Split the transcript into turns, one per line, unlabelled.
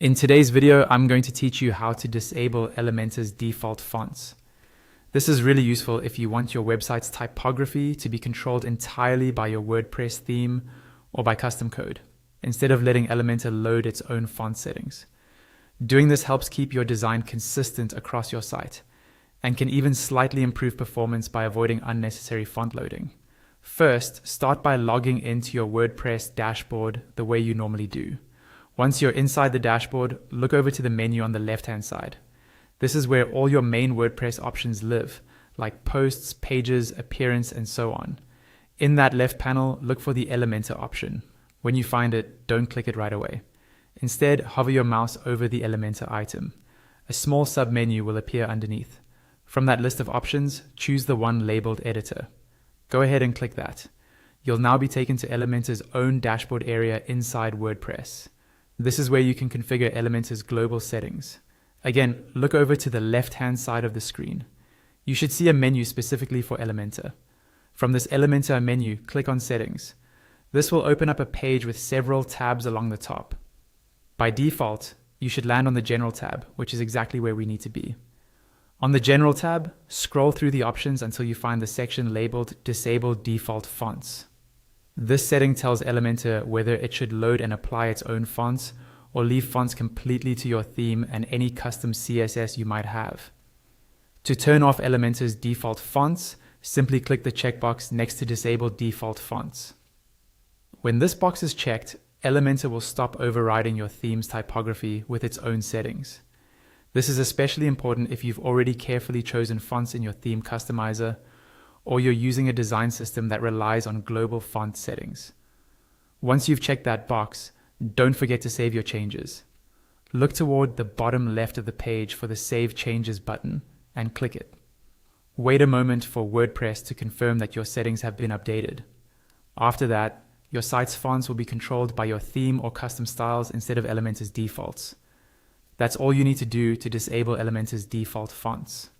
In today's video, I'm going to teach you how to disable Elementor's default fonts. This is really useful if you want your website's typography to be controlled entirely by your WordPress theme or by custom code, instead of letting Elementor load its own font settings. Doing this helps keep your design consistent across your site, and can even slightly improve performance by avoiding unnecessary font loading. First, start by logging into your WordPress dashboard the way you normally do. Once you're inside the dashboard, look over to the menu on the left-hand side. This is where all your main WordPress options live, like posts, pages, appearance, and so on. In that left panel, look for the Elementor option. When you find it, don't click it right away. Instead, hover your mouse over the Elementor item. A small submenu will appear underneath. From that list of options, choose the one labeled Editor. Go ahead and click that. You'll now be taken to Elementor's own dashboard area inside WordPress. This is where you can configure Elementor's global settings. Again, look over to the left-hand side of the screen. You should see a menu specifically for Elementor. From this Elementor menu, click on Settings. This will open up a page with several tabs along the top. By default, you should land on the General tab, which is exactly where we need to be. On the General tab, scroll through the options until you find the section labeled Disable Default Fonts. This setting tells Elementor whether it should load and apply its own fonts or leave fonts completely to your theme and any custom CSS you might have. To turn off Elementor's default fonts, simply click the checkbox next to Disable Default Fonts. When this box is checked, Elementor will stop overriding your theme's typography with its own settings. This is especially important if you've already carefully chosen fonts in your theme customizer, or you're using a design system that relies on global font settings. Once you've checked that box, don't forget to save your changes. Look toward the bottom left of the page for the Save Changes button and click it. Wait a moment for WordPress to confirm that your settings have been updated. After that, your site's fonts will be controlled by your theme or custom styles instead of Elementor's defaults. That's all you need to do to disable Elementor's default fonts.